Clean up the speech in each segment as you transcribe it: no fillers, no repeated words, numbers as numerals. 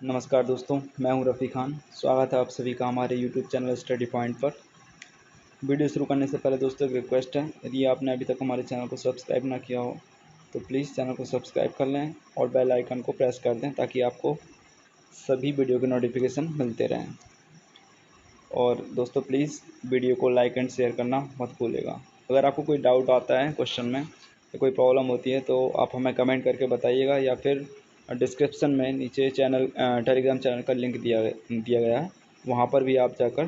नमस्कार दोस्तों, मैं हूं रफ़ी खान। स्वागत है आप सभी का हमारे यूट्यूब चैनल स्टडी पॉइंट पर। वीडियो शुरू करने से पहले दोस्तों एक रिक्वेस्ट है, यदि आपने अभी तक हमारे चैनल को सब्सक्राइब ना किया हो तो प्लीज़ चैनल को सब्सक्राइब कर लें और बेल आइकन को प्रेस कर दें ताकि आपको सभी वीडियो के नोटिफिकेशन मिलते रहें। और दोस्तों प्लीज़ वीडियो को लाइक एंड शेयर करना मत भूलिएगा। अगर आपको कोई डाउट आता है क्वेश्चन में या कोई प्रॉब्लम होती है तो आप हमें कमेंट करके बताइएगा या फिर डिस्क्रिप्शन में नीचे टेलीग्राम चैनल का लिंक दिया गया है, वहाँ पर भी आप जाकर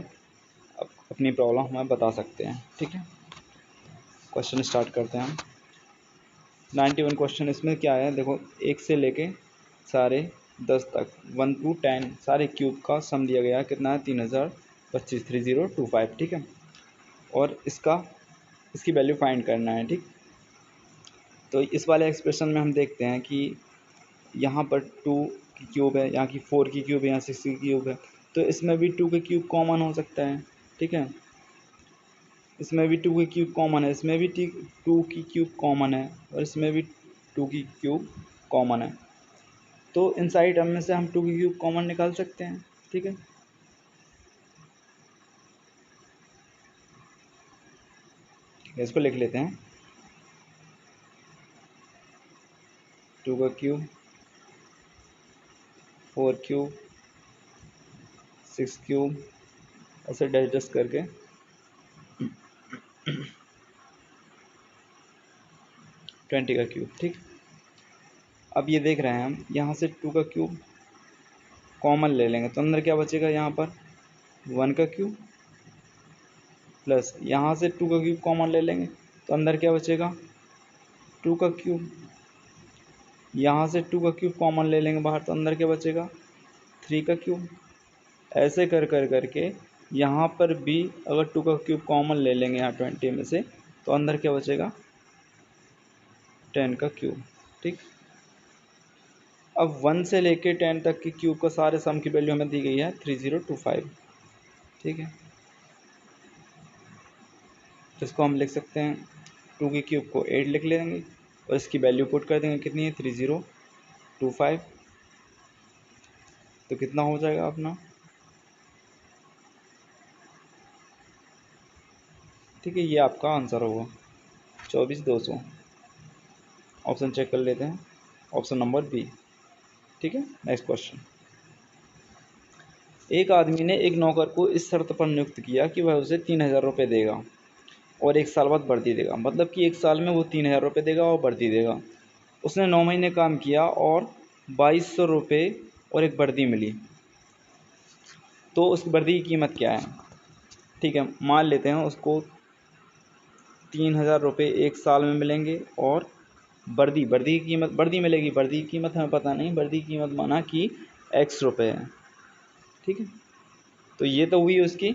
अपनी प्रॉब्लम हमें बता सकते हैं। ठीक है, क्वेश्चन स्टार्ट करते हैं हम। 91 क्वेश्चन इसमें क्या है, देखो 1 से लेके सारे 10 तक 1 to 10 सारे क्यूब का सम दिया गया है। कितना है? 3025 3025। ठीक है, और इसकी वैल्यू फाइंड करना है। ठीक, तो इस वाले एक्सप्रेशन में हम देखते हैं कि यहाँ पर 2 की क्यूब है, यहाँ की 4 की क्यूब है, यहाँ 6 की क्यूब है, तो इसमें भी 2 के क्यूब कॉमन हो सकता है। ठीक है, इसमें भी 2 की क्यूब कॉमन है, इसमें भी 2 की क्यूब कॉमन है और इसमें भी 2 की क्यूब कॉमन है। तो इनसाइड टर्म में से हम 2 की क्यूब कॉमन निकाल सकते हैं। ठीक है, इसको लिख लेते हैं। 2 का क्यूब, 4 क्यूब, 6 क्यूब, ऐसे डाइजेस्ट करके 20 का क्यूब। ठीक, अब ये देख रहे हैं हम, यहाँ से 2 का क्यूब कॉमन ले लेंगे तो अंदर क्या बचेगा? यहाँ पर 1 का क्यूब प्लस यहाँ से 2 का क्यूब कॉमन ले लेंगे तो अंदर क्या बचेगा? 2 का क्यूब। यहाँ से 2 का क्यूब कॉमन ले लेंगे बाहर तो अंदर क्या बचेगा? 3 का क्यूब। ऐसे कर कर करके यहाँ पर भी अगर 2 का क्यूब कॉमन ले लेंगे यहाँ 20 में से तो अंदर क्या बचेगा? 10 का क्यूब। ठीक, अब 1 से लेके 10 तक की क्यूब का सारे सम की वैल्यू हमें दी गई है 3025। ठीक है, तो इसको हम लिख सकते हैं, 2 की क्यूब को 8 लिख लेंगे और इसकी वैल्यू पुट कर देंगे। कितनी है? 3025। तो कितना हो जाएगा अपना? ठीक है, ये आपका आंसर होगा 24,200। ऑप्शन चेक कर लेते हैं, ऑप्शन नंबर बी। ठीक है, नेक्स्ट क्वेश्चन। एक आदमी ने एक नौकर को इस शर्त पर नियुक्त किया कि वह उसे 3,000 रुपये देगा और 1 साल बाद बढ़ती देगा। मतलब कि 1 साल में वो 3,000 रुपये देगा और बढ़ती देगा। उसने 9 महीने काम किया और 2,200 रुपये और एक वर्दी मिली, तो उस वर्दी की कीमत क्या है? ठीक है, मान लेते हैं उसको 3,000 रुपये 1 साल में मिलेंगे और वर्दी की कीमत, वर्दी मिलेगी। वर्दी की कीमत हमें पता नहीं, वर्दी की कीमत माना कि x रुपये है। ठीक है, तो ये तो हुई उसकी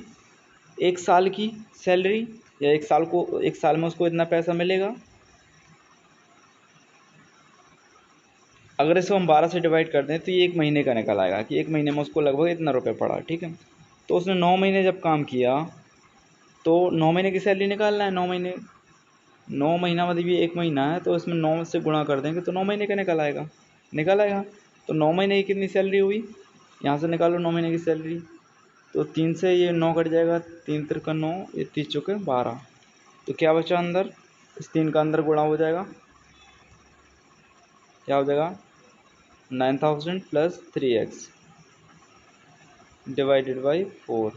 1 साल की सैलरी, या 1 साल में उसको इतना पैसा मिलेगा। अगर इसको हम 12 से डिवाइड कर दें तो ये 1 महीने का निकल आएगा कि 1 महीने में उसको लगभग इतना रुपये पड़ा। ठीक है, तो उसने 9 महीने जब काम किया तो 9 महीने की सैलरी निकालना है। 9 महीना मतलब ये 1 महीना है, तो इसमें 9 से गुणा कर देंगे तो 9 महीने का निकल आएगा। तो 9 महीने की कितनी सैलरी हुई? यहाँ से निकालो 9 महीने की सैलरी, तो 3 से ये 9 कट जाएगा, 3 तिरका 9, ये 30 चौके 12। तो क्या बचा अंदर? इस 3 का अंदर गुणा हो जाएगा, क्या हो जाएगा? 9,000 प्लस 3x डिवाइडेड बाई 4।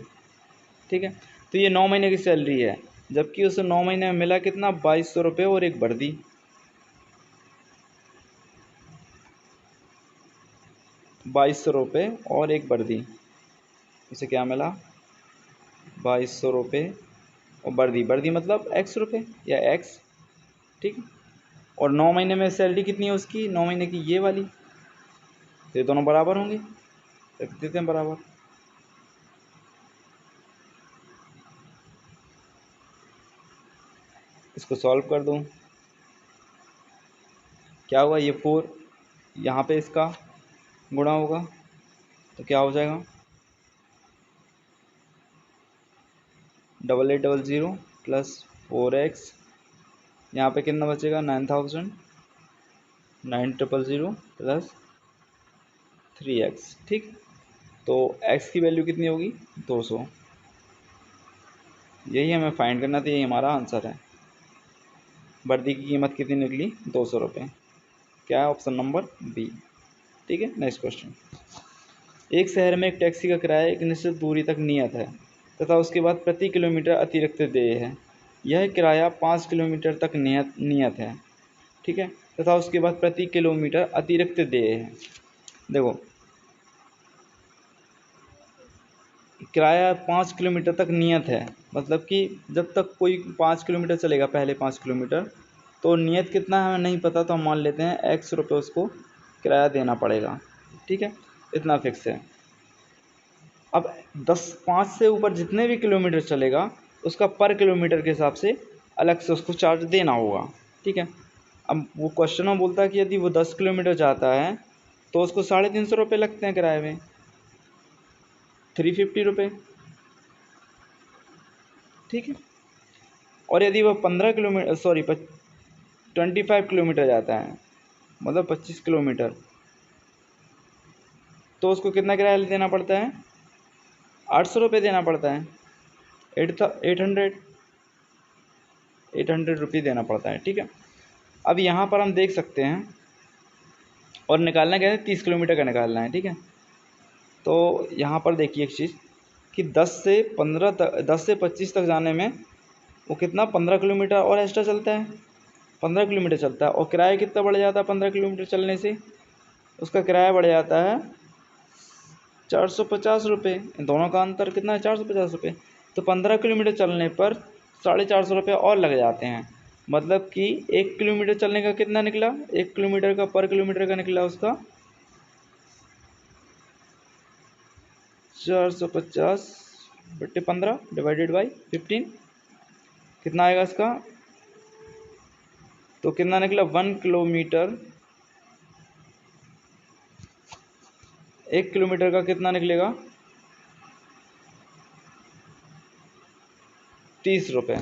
ठीक है, तो ये 9 महीने की सैलरी है, जबकि उसे 9 महीने में मिला कितना? 2,200 रुपये और एक वर्दी। 2,200 रुपये और एक वर्दी, उसे क्या मिला? 2,200 रुपये और वर्दी मतलब x रुपये या x। ठीक, और 9 महीने में सैलरी कितनी है उसकी? 9 महीने की ये वाली, तो ये दोनों बराबर होंगे, रख देते हैं बराबर। इसको सॉल्व कर दूँ, क्या हुआ? ये 4 यहाँ पे इसका गुणा होगा तो क्या हो जाएगा? 8800 प्लस 4x, यहाँ पे कितना बचेगा? 9,000, 9,000 प्लस 3x, ठीक। तो x की वैल्यू कितनी होगी 200, यही हमें फाइंड करना था, यही हमारा आंसर है। वर्दी की कीमत कितनी निकली 200 रुपये, क्या है ऑप्शन नंबर बी, ठीक है। नेक्स्ट क्वेश्चन, एक शहर में एक टैक्सी का किराया एक निश्चित दूरी तक नियत है तथा उसके बाद प्रति किलोमीटर अतिरिक्त देय है। यह किराया 5 किलोमीटर तक नियत है, ठीक है, तथा उसके बाद प्रति किलोमीटर अतिरिक्त देय है। देखो, किराया 5 किलोमीटर तक नियत है, मतलब कि जब तक कोई 5 किलोमीटर चलेगा, पहले 5 किलोमीटर, तो नियत कितना है हमें नहीं पता, तो हम मान लेते हैं x रुपये उसको किराया देना पड़ेगा, ठीक है, इतना फिक्स है। अब 5 से ऊपर जितने भी किलोमीटर चलेगा उसका पर किलोमीटर के हिसाब से अलग से उसको चार्ज देना होगा, ठीक है। अब वो क्वेश्चन में बोलता है कि यदि वो 10 किलोमीटर जाता है तो उसको 350 रुपये लगते हैं किराए में, 350 रुपये, ठीक है। और यदि वह 15 किलोमीटर 25 किलोमीटर जाता है, मतलब 25 किलोमीटर, तो उसको कितना किराया देना पड़ता है, 800 रुपये देना पड़ता है, 800 रुपये देना पड़ता है, ठीक है। अब यहाँ पर हम देख सकते हैं, और निकालना क्या है, 30 किलोमीटर का निकालना है, ठीक है। तो यहाँ पर देखिए एक चीज़ कि 10 से 25 तक जाने में वो कितना 15 किलोमीटर और एक्स्ट्रा चलता है, 15 किलोमीटर चलता है, और किराया कितना बढ़ जाता है 15 किलोमीटर चलने से, उसका किराया बढ़ जाता है 450 रुपये। दोनों का अंतर कितना है, 450 रुपये। तो 15 किलोमीटर चलने पर 450 रुपये और लग जाते हैं, मतलब कि 1 किलोमीटर चलने का कितना निकला, 1 किलोमीटर का पर किलोमीटर का निकला उसका 450/15 डिवाइडेड बाई 15, कितना आएगा इसका, तो कितना निकला 1 किलोमीटर, 1 किलोमीटर का कितना निकलेगा 30 रुपये,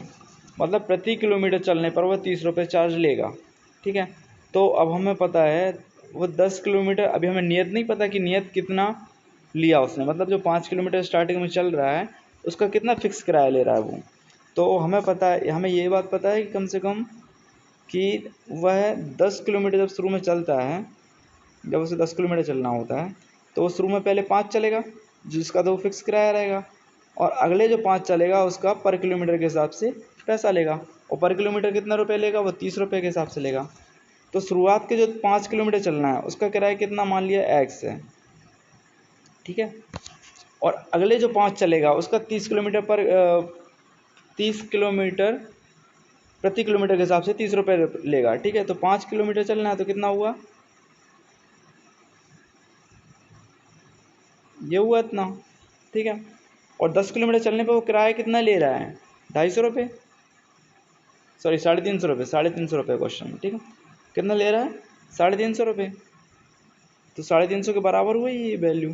मतलब प्रति किलोमीटर चलने पर वह 30 रुपये चार्ज लेगा, ठीक है। तो अब हमें पता है वो 10 किलोमीटर, अभी हमें नियत नहीं पता कि नियत कितना लिया उसने, मतलब जो 5 किलोमीटर स्टार्टिंग में चल रहा है उसका कितना फिक्स किराया ले रहा है वो। तो हमें पता है, हमें ये बात पता है कि कम से कम कि वह 10 किलोमीटर जब शुरू में चलता है, जब उसे 10 किलोमीटर चलना होता है तो वो शुरू में पहले 5 चलेगा, जिसका तो फिक्स किराया रहेगा, और अगले जो 5 चलेगा उसका पर किलोमीटर के हिसाब से पैसा लेगा, और पर किलोमीटर कितना रुपये लेगा, वो 30 रुपये के हिसाब से लेगा। तो शुरुआत के जो 5 किलोमीटर चलना है उसका किराया कितना मान लिया x है, ठीक है, और अगले जो 5 चलेगा उसका 30 किलोमीटर प्रति किलोमीटर के हिसाब से 30 रुपये लेगा, ठीक है। तो 5 किलोमीटर चलना है तो कितना हुआ, ये हुआ इतना, ठीक है। और 10 किलोमीटर चलने पर वो किराया कितना ले रहा है, 250 रुपये, सॉरी 350 रुपये, 350 रुपये क्वेश्चन, ठीक है। कितना ले रहा है 350 रुपये, तो 350 के बराबर हुई ये वैल्यू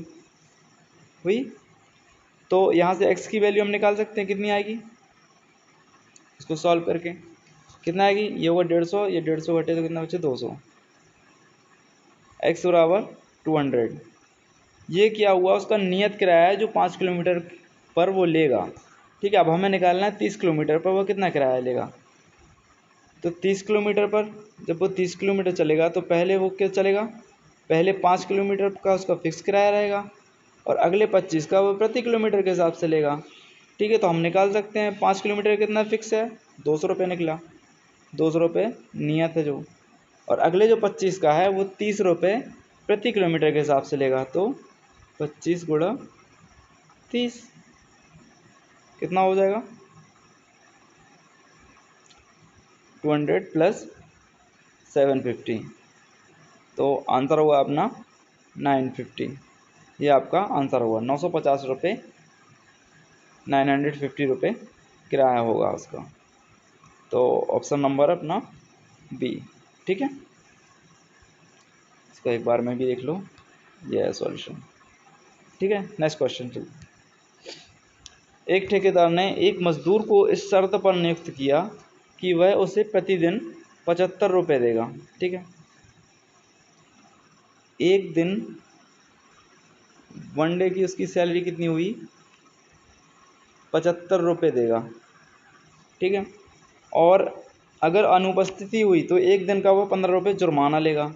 हुई। तो यहाँ से x की वैल्यू हम निकाल सकते हैं, कितनी आएगी, इसको सॉल्व करके कितना आएगी, ये होगा 150, ये 150 घटे तो कितना बचे 200, x बराबर 200। ये क्या हुआ, उसका नियत किराया है जो 5 किलोमीटर पर वो लेगा, ठीक है। अब हमें निकालना है 30 किलोमीटर पर वो कितना किराया लेगा। तो 30 किलोमीटर पर जब वो 30 किलोमीटर चलेगा तो पहले वो क्या चलेगा, पहले 5 किलोमीटर का उसका फिक्स किराया रहेगा, और अगले 25 का वो प्रति किलोमीटर के हिसाब से लेगा, ठीक है। तो हम निकाल सकते हैं 5 किलोमीटर कितना फिक्स है, 200 रुपये निकला, 200 रुपये नियत है जो, और अगले जो 25 का है वो 30 रुपये प्रति किलोमीटर के हिसाब से लेगा। तो 25 गुणा 30 कितना हो जाएगा, 200 प्लस 750, तो आंसर हुआ अपना 950, ये आपका आंसर हुआ 950 रुपये, 950 रुपये किराया होगा उसका। तो ऑप्शन नंबर अपना बी, ठीक है। इसको एक बार में भी देख लो, ये है सॉल्यूशन, ठीक है। नेक्स्ट क्वेश्चन चलिए, एक ठेकेदार ने एक मजदूर को इस शर्त पर नियुक्त किया कि वह उसे प्रतिदिन 75 रुपये देगा, ठीक है। एक दिन 1 डे की उसकी सैलरी कितनी हुई, 75 रुपये देगा, ठीक है। और अगर अनुपस्थिति हुई तो 1 दिन का वो 15 रुपये जुर्माना लेगा।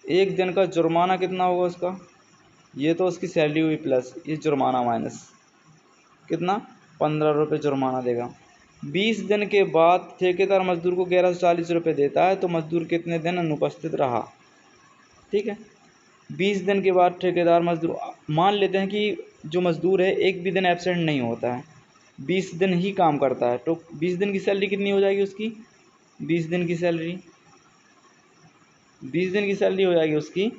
1 दिन का जुर्माना कितना होगा उसका, ये तो उसकी सैलरी हुई प्लस ये जुर्माना माइनस, कितना, 15 रुपये जुर्माना देगा। 20 दिन के बाद ठेकेदार मजदूर को 1140 रुपये देता है, तो मजदूर कितने दिन अनुपस्थित रहा, ठीक है। 20 दिन के बाद ठेकेदार मजदूर, मान लेते हैं कि जो मजदूर है एक भी दिन एब्सेंट नहीं होता है, 20 दिन ही काम करता है, तो 20 दिन की सैलरी कितनी हो जाएगी उसकी, 20 दिन की सैलरी, 20 दिन की सैलरी हो जाएगी उसकी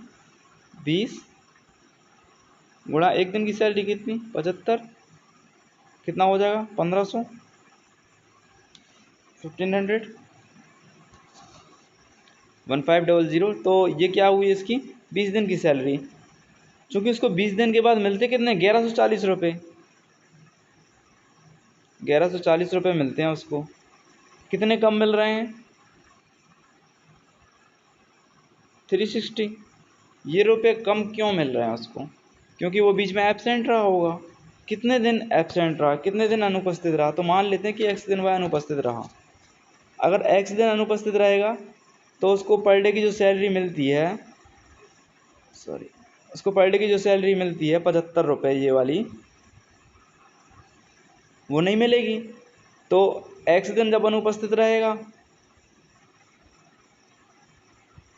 20 गुणा 1 दिन की सैलरी कितनी, 75, कितना हो जाएगा, 1500, 1500, 1500। तो ये क्या हुई इसकी 20 दिन की सैलरी, चूँकि उसको 20 दिन के बाद मिलते कितने, 1140 रुपये, 1140 रुपये मिलते हैं उसको। कितने कम मिल रहे हैं, 360। ये रुपये कम क्यों मिल रहे हैं उसको, क्योंकि वो बीच में एब्सेंट रहा होगा। कितने दिन एब्सेंट रहा, कितने दिन अनुपस्थित रहा, तो मान लेते हैं कि x दिन वह अनुपस्थित रहा। अगर x दिन अनुपस्थित रहेगा तो उसको पर डे की जो सैलरी मिलती है, उसको पर डे की जो सैलरी मिलती है 75 रुपये, ये वाली वो नहीं मिलेगी। तो x दिन जब अनुपस्थित रहेगा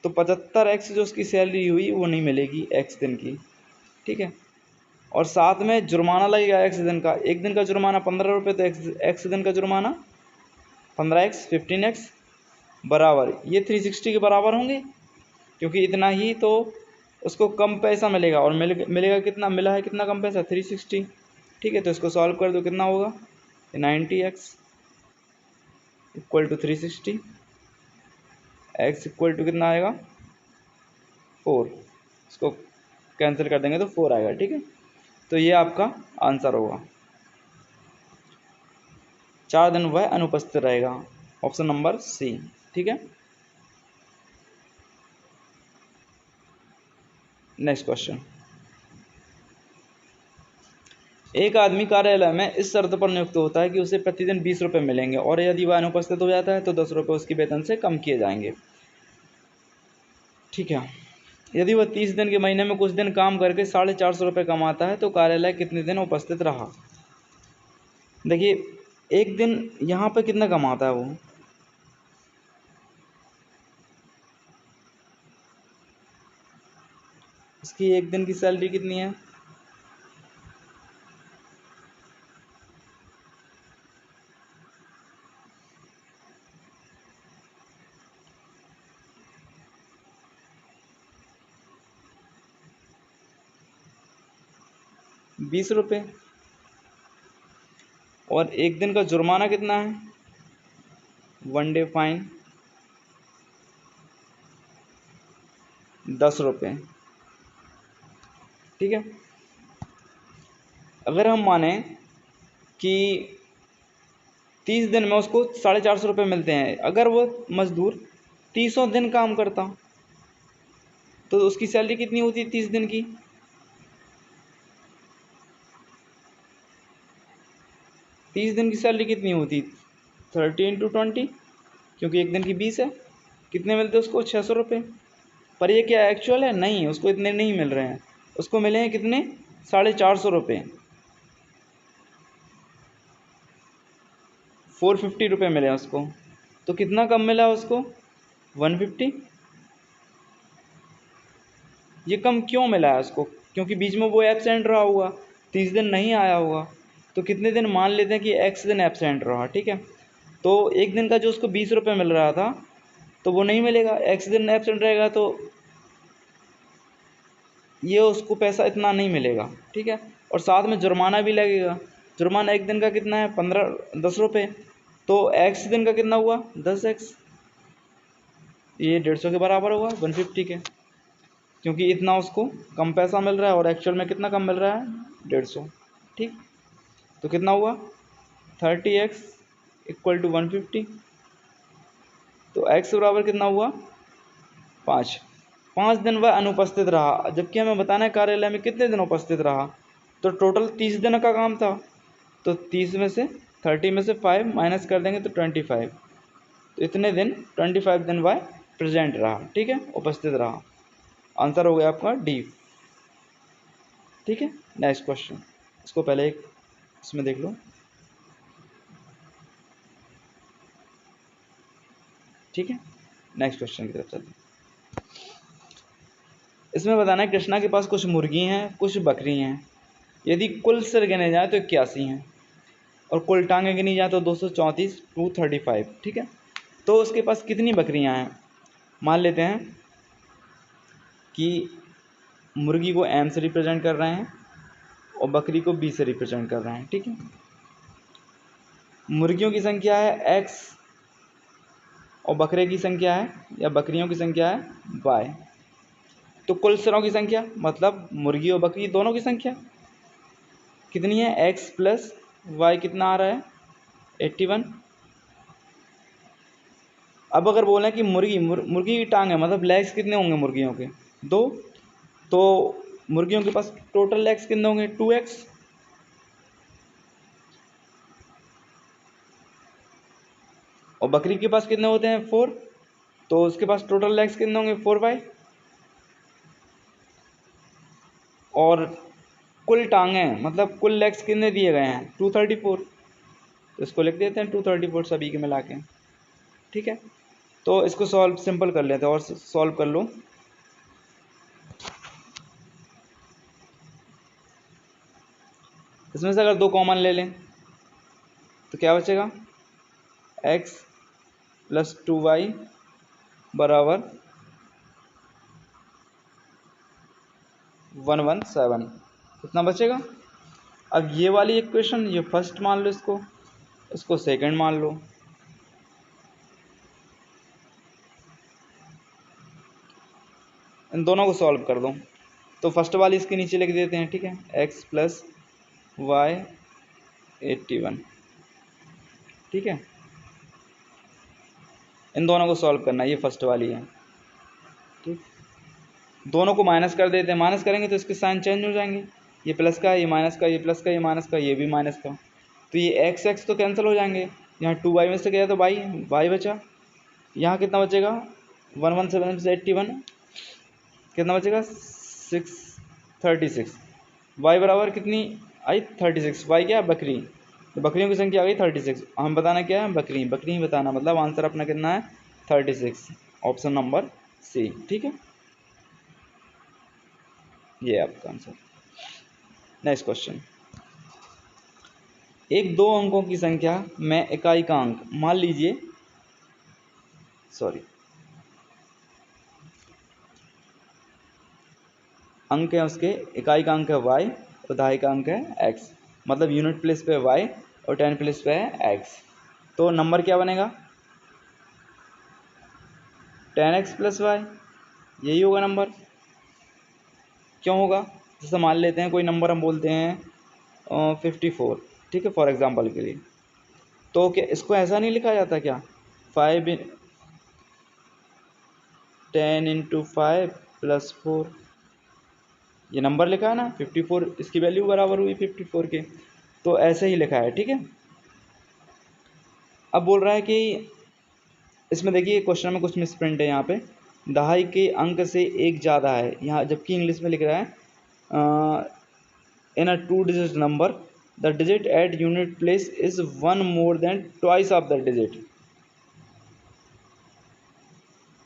तो 75x जो उसकी सैलरी हुई वो नहीं मिलेगी x दिन की, ठीक है। और साथ में जुर्माना लगेगा x दिन का, 1 दिन का जुर्माना 15 रुपये, तो x दिन का जुर्माना 15x 15x बराबर ये 360 के बराबर होंगे, क्योंकि इतना ही तो उसको कम पैसा मिलेगा। और मिलेगा कितना, मिला है कितना कम पैसा, 360, ठीक है। तो इसको सॉल्व कर दो, कितना होगा, 90x equal to 360, x equal to कितना आएगा 4, इसको कैंसिल कर देंगे तो 4 आएगा, ठीक है। तो ये आपका आंसर होगा, 4 दिन वह अनुपस्थित रहेगा, ऑप्शन नंबर सी, ठीक है। नेक्स्ट क्वेश्चन, एक आदमी कार्यालय में इस शर्त पर नियुक्त होता है कि उसे प्रतिदिन 20 रुपये मिलेंगे, और यदि वह अनुपस्थित हो जाता है तो 10 रुपये उसकी वेतन से कम किए जाएंगे, ठीक है। यदि वह 30 दिन के महीने में कुछ दिन काम करके 450 रुपये कमाता है तो कार्यालय कितने दिन उपस्थित रहा। देखिए एक दिन यहाँ पे कितना कमाता है वो, इसकी 1 दिन की सैलरी कितनी है, ₹20, और 1 दिन का जुर्माना कितना है, 1 डे फाइन 10 रुपये, ठीक है। अगर हम माने कि 30 दिन में उसको 450 रुपये मिलते हैं, अगर वो मजदूर 30 दिन काम करता तो उसकी सैलरी कितनी होती, 30 दिन की, 30 दिन की सैलरी कितनी होती, 30 × 20, क्योंकि 1 दिन की 20 है, कितने मिलते उसको, 600 रुपये। पर ये क्या एक्चुअल है, नहीं, उसको इतने नहीं मिल रहे हैं, उसको मिले हैं कितने, 450 रुपये, 450 रुपये मिले हैं उसको। तो कितना कम मिला उसको, 150। ये कम क्यों मिला है उसको, क्योंकि बीच में वो एब्सेंट रहा होगा, 30 दिन नहीं आया होगा। तो कितने दिन, मान लेते हैं कि x दिन एब्सेंट रहा, ठीक है। तो 1 दिन का जो उसको 20 रुपये मिल रहा था तो वो नहीं मिलेगा, x दिन एब्सेंट रहेगा तो ये उसको पैसा इतना नहीं मिलेगा, ठीक है। और साथ में जुर्माना भी लगेगा, जुर्माना 1 दिन का कितना है, 10 रुपये, तो x दिन का कितना हुआ, 10x, ये 150 के बराबर हुआ, 150 के, क्योंकि इतना उसको कम पैसा मिल रहा है और एक्चुअल में कितना कम मिल रहा है, 150, ठीक। तो कितना हुआ, 30x इक्वल टू 150, तो x बराबर कितना हुआ, 5, 5 दिन वह अनुपस्थित रहा, जबकि हमें बताना है कार्यालय में कितने दिन उपस्थित रहा। तो टोटल 30 दिन का काम था, तो 30 में से 30 में से 5 माइनस कर देंगे तो 25। तो इतने दिन 25 दिन वह प्रेजेंट रहा, ठीक है, उपस्थित रहा। आंसर हो गया आपका डी। ठीक है, नेक्स्ट क्वेश्चन, इसको पहले एक इसमें देख लो। ठीक है, नेक्स्ट क्वेश्चन की तरफ चलते हैं। इसमें बताना है कृष्णा के पास कुछ मुर्गी हैं, कुछ बकरी हैं। यदि कुल सिर गिने जाए तो 81 हैं और कुल टांगें गिनी जाए तो 234 235। ठीक है, तो उसके पास कितनी बकरियां हैं। मान लेते हैं कि मुर्गी को एम से रिप्रेजेंट कर रहे हैं और बकरी को बी से रिप्रेजेंट कर रहे हैं। ठीक है, मुर्गियों की संख्या है एक्स और बकरे की संख्या है या बकरियों की संख्या है वाई। तो कुल सिरों की संख्या मतलब मुर्गी और बकरी दोनों की संख्या कितनी है, एक्स प्लस वाई कितना आ रहा है 81। अब अगर बोलें कि मुर्गी की टांग है मतलब लेग्स कितने होंगे मुर्गियों के 2, तो मुर्गियों के पास टोटल लेग्स कितने होंगे 2x। और बकरी के पास कितने होते हैं 4, तो उसके पास टोटल लेग्स कितने होंगे 4y। और कुल टांगें मतलब कुल लेग्स कितने दिए गए हैं 234, तो इसको लिख देते हैं 234 सभी के मिला के। ठीक है, तो इसको सॉल्व सिंपल कर लेते हैं और सॉल्व कर लो। इसमें से अगर 2 कॉमन ले लें तो क्या बचेगा, x प्लस 2y बराबर 117 इतना बचेगा। अब ये वाली इक्वेशन ये फर्स्ट मान लो, इसको सेकंड मान लो। इन दोनों को सॉल्व कर दो, तो फर्स्ट वाली इसके नीचे लिख देते हैं। ठीक है, x प्लस वाई 81। ठीक है, इन दोनों को सॉल्व करना है, ये फर्स्ट वाली है। ठीक, दोनों को माइनस कर देते हैं, माइनस करेंगे तो इसके साइन चेंज हो जाएंगे, ये प्लस का ये माइनस का, ये प्लस का ये माइनस का, ये भी माइनस का। तो ये एक्स एक्स तो कैंसिल हो जाएंगे, यहाँ 2y में से गया तो y बचा। यहाँ कितना बचेगा 117 से 81 कितना बचेगा 636। y बराबर कितनी आई 36। y क्या है बकरी, तो बकरियों की संख्या आ गई 36। हम बताना क्या है बकरी, बकरी ही बताना, मतलब आंसर अपना कितना है 36, ऑप्शन नंबर सी। ठीक है, ये आपका आंसर। नेक्स्ट क्वेश्चन, एक 2 अंकों की संख्या में इकाई का अंक मान लीजिए अंक है उसके, इकाई का अंक है y और दहाई का अंक है x, मतलब यूनिट प्लेस पे y और 10 प्लेस पे है x। तो नंबर क्या बनेगा 10x प्लस वाई, यही होगा नंबर। क्यों होगा, जैसे मान लेते हैं कोई नंबर हम बोलते हैं 54। ठीक है, फॉर एग्जांपल के लिए, तो क्या इसको ऐसा नहीं लिखा जाता क्या 10 इंटू 5 प्लस 4, ये नंबर लिखा है ना 54, इसकी वैल्यू बराबर हुई 54 के, तो ऐसे ही लिखा है। ठीक है, अब बोल रहा है कि इसमें देखिए क्वेश्चन में कुछ मिसप्रिंट है, यहाँ पे दहाई के अंक से एक ज़्यादा है यहाँ, जबकि इंग्लिश में लिख रहा है in a 2 digit number the digit at unit place is 1 more than twice of the digit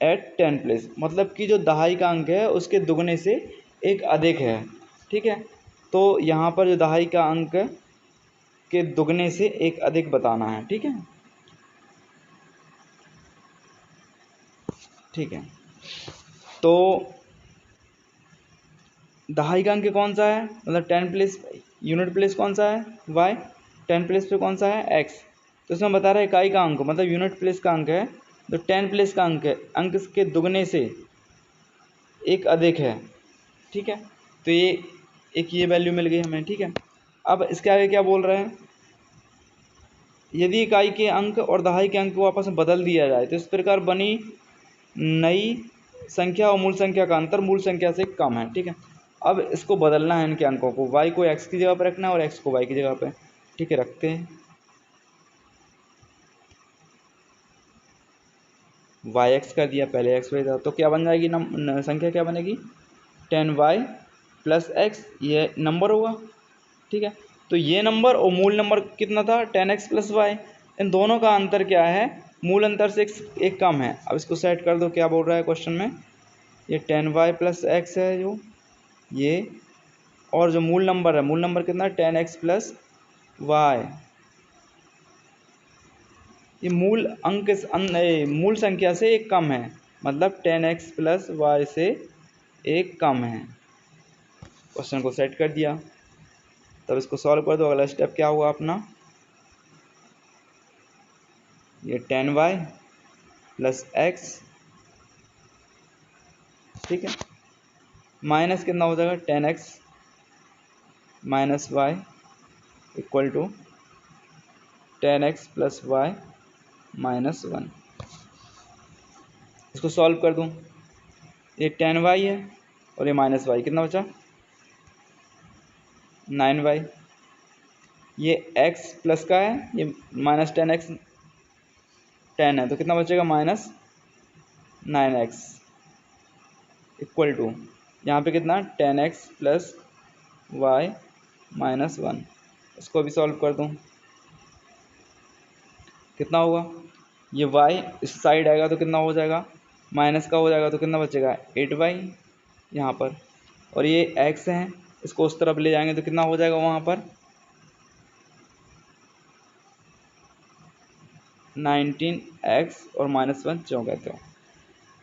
at 10 place, मतलब कि जो दहाई का अंक है उसके दुगने से एक अधिक है। ठीक है, तो यहाँ पर जो दहाई का अंक के दुगने से एक अधिक बताना है। ठीक है, ठीक है, तो दहाई का अंक कौन सा है, मतलब 10 प्लेस यूनिट प्लेस कौन सा है y, 10 प्लेस पे कौन सा है x। तो इसमें बता रहा है इकाई का अंक मतलब यूनिट प्लेस का अंक है, तो 10 प्लेस का अंक है, अंक के दुगने से एक अधिक है। ठीक है, तो ये वैल्यू मिल गई हमें। ठीक है, अब इसके आगे क्या बोल रहे हैं, यदि इकाई के अंक और दहाई के अंक को आपस में बदल दिया जाए तो इस प्रकार बनी नई संख्या और मूल संख्या का अंतर मूल संख्या से कम है। ठीक है, अब इसको बदलना है, इनके अंकों को, y को x की जगह पर रखना है और x को y की जगह पे। ठीक है, रखते हैं। yx कर दिया, पहले x था, तो क्या बन जाएगी संख्या क्या बनेगी, 10y प्लस x, ये नंबर होगा। ठीक है, तो ये नंबर और मूल नंबर कितना था, 10x प्लस वाई, इन दोनों का अंतर क्या है, मूल अंतर से एक कम है। अब इसको सेट कर दो, क्या बोल रहा है क्वेश्चन में, ये 10y प्लस एक्स है जो ये, और जो मूल नंबर है, मूल नंबर कितना, 10x प्लस वाई, ये मूल अंक मूल संख्या से एक कम है, मतलब 10x प्लस वाई से एक कम है। क्वेश्चन को सेट कर दिया, तब इसको सॉल्व कर दो। अगला स्टेप क्या हुआ अपना, ये 10y प्लस एक्स, ठीक है, माइनस कितना हो जाएगा, 10x minus Y equal to 10x plus Y minus 1। इसको सॉल्व कर दूं, ये 10y है और ये माइनस वाई, कितना बचा, 9y। ये x प्लस का है, ये माइनस 10x 10 है, तो कितना बचेगा, माइनस 9x इक्वल टू, यहाँ पे कितना, 10x प्लस वाई माइनस 1। इसको भी सॉल्व कर दूं, कितना होगा, ये y इस साइड आएगा तो कितना हो जाएगा, माइनस का हो जाएगा, तो कितना बचेगा, 8y यहाँ पर, और ये x है, इसको उस तरफ ले जाएंगे तो कितना हो जाएगा वहाँ पर, 19x और माइनस 1 क्यों कहते हो।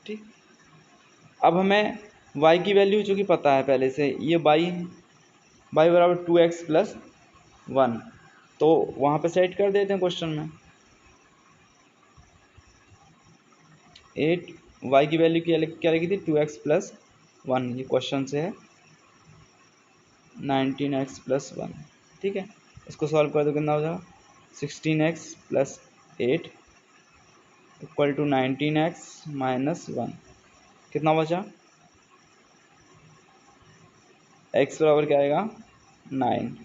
ठीक, अब हमें y की वैल्यू चूँकि पता है पहले से, ये y बराबर 2x प्लस 1, तो वहाँ पे सेट कर देते हैं क्वेश्चन में। 8 y की वैल्यू क्या लगी थी, 2x प्लस 1, ये क्वेश्चन से है 19x प्लस 1। ठीक है, इसको सॉल्व कर दो, कितना हो जाएगा, 16x plus 8 equal to 19x minus 1, कितना बचा, x बराबर क्या आएगा, 9।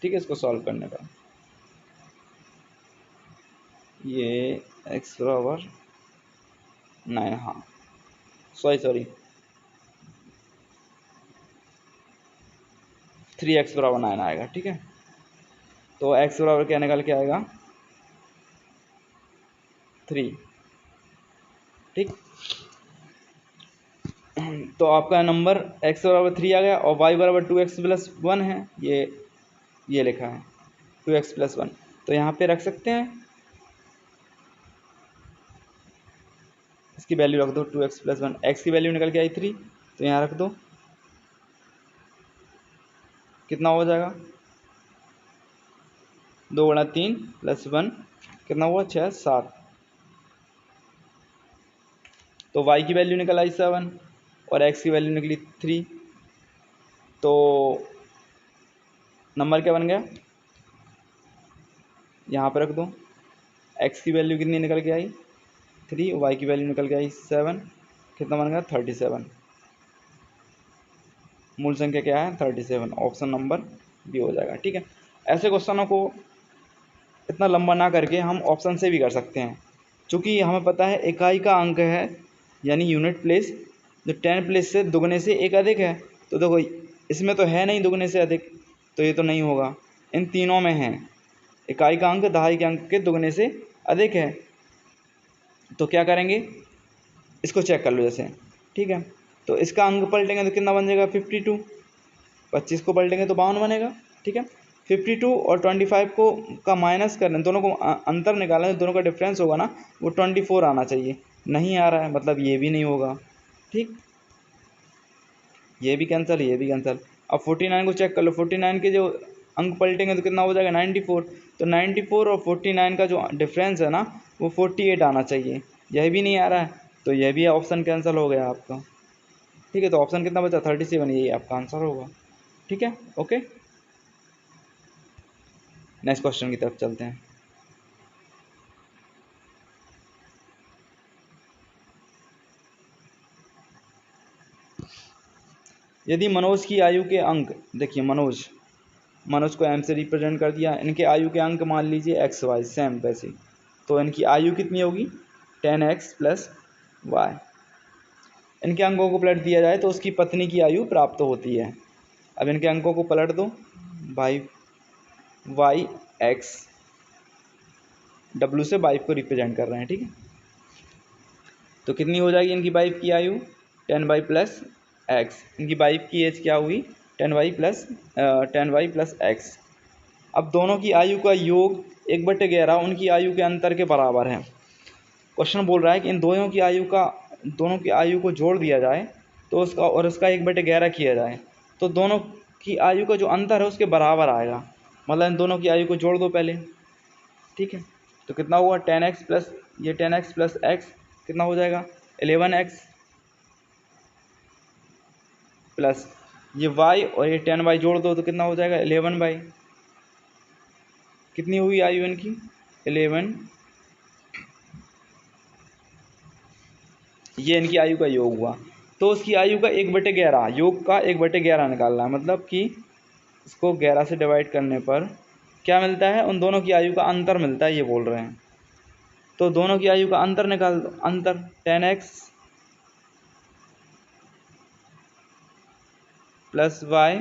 ठीक है, इसको सॉल्व करने पर ये x बराबर 9, हाँ सॉरी 3x बराबर 9 आएगा। ठीक है, तो x बराबर क्या निकल के आएगा, 3। ठीक, तो आपका नंबर x बराबर 3 आ गया, और y बराबर 2x प्लस 1 है, ये लिखा है 2x प्लस 1, तो यहाँ पे रख सकते हैं, इसकी वैल्यू रख दो, 2x प्लस 1, x की वैल्यू निकल के आई 3, तो यहाँ रख दो, कितना हो जाएगा, 2 गुणा 3 प्लस 1, कितना हुआ, 6 7, तो y की वैल्यू निकल आई 7 और x की वैल्यू निकली 3, तो नंबर क्या बन गया, यहाँ पर रख दो, x की वैल्यू कितनी निकल के आई 3, y की वैल्यू निकल के आई 7, कितना बन गया 37, मूल संख्या क्या है 37, ऑप्शन नंबर बी हो जाएगा। ठीक है, ऐसे क्वेश्चनों को इतना लंबा ना करके हम ऑप्शन से भी कर सकते हैं, क्योंकि हमें पता है इकाई का अंक है, यानी यूनिट प्लेस, जो 10 प्लेस से दुगने से एक अधिक है, तो देखो इसमें तो है नहीं दुगने से अधिक, तो ये तो नहीं होगा, इन तीनों में है, इकाई का अंक दहाई के अंक के दुगने से अधिक है, तो क्या करेंगे, इसको चेक कर लो जैसे। ठीक है, तो इसका अंक पलटेंगे तो कितना बन जाएगा, 52, 25 को पलटेंगे तो 52 बनेगा। ठीक है, 52 और 25 को का माइनस करना, दोनों को अंतर निकालना, दोनों का डिफरेंस होगा ना, वो 24 आना चाहिए, नहीं आ रहा है, मतलब ये भी नहीं होगा। ठीक, ये भी कैंसिल, ये भी कैंसिल। अब 49 को चेक कर लो, 49 के जो अंक पलटेंगे तो कितना हो जाएगा, 94, तो 94 और 49 का जो डिफरेंस है ना, वो 48 आना चाहिए, यह भी नहीं आ रहा है, तो यह भी ऑप्शन कैंसिल हो गया आपका। ठीक है, तो ऑप्शन कितना बचा, 37, यही आपका आंसर होगा। ठीक है, ओके, नेक्स्ट क्वेश्चन की तरफ चलते हैं। यदि मनोज की आयु के अंक, देखिए मनोज को m से रिप्रेजेंट कर दिया, इनके आयु के अंक मान लीजिए x y सेम वैसे, तो इनकी आयु कितनी होगी 10x प्लस वाई। इनके अंकों को पलट दिया जाए तो उसकी पत्नी की आयु प्राप्त होती है। अब इनके अंकों को पलट दो, भाई वाई एक्स, डब्ल्यू से वाइफ को रिप्रेजेंट कर रहे हैं, ठीक है। तो कितनी हो जाएगी इनकी वाइफ की आयु 10y प्लस एक्स। इनकी वाइफ की एज क्या हुई 10y प्लस एक्स। अब दोनों की आयु का योग 1/11 उनकी आयु के अंतर के बराबर है। क्वेश्चन बोल रहा है कि इन दोनों की आयु को जोड़ दिया जाए तो उसका 1/11 किया जाए तो दोनों की आयु का जो अंतर है उसके बराबर आएगा। मतलब इन दोनों की आयु को जोड़ दो पहले, ठीक है। तो कितना हुआ 10x प्लस ये 10x प्लस एक्स कितना हो जाएगा 11x प्लस ये y और ये 10y जोड़ दो तो कितना हो जाएगा 11y। कितनी हुई आयु इनकी 11। ये इनकी आयु का योग हुआ। तो उसकी आयु का 1/11 योग का 1/11 निकालना है, मतलब कि इसको 11 से डिवाइड करने पर क्या मिलता है, उन दोनों की आयु का अंतर मिलता है, ये बोल रहे हैं। तो दोनों की आयु का अंतर निकाल दो, अंतर 10x plus Y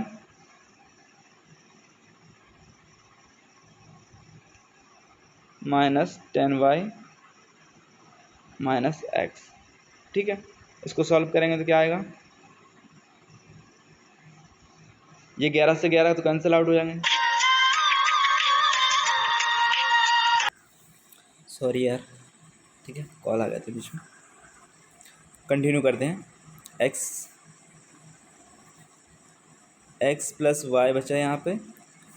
minus 10y minus X, ठीक है। इसको सॉल्व करेंगे तो क्या आएगा, ये 11 से 11 तो कैंसिल आउट हो जाएंगे। सॉरी यार, ठीक है, कॉल आ गया था बीच में। कंटिन्यू करते हैं। एक्स प्लस वाई बचा यहाँ पे,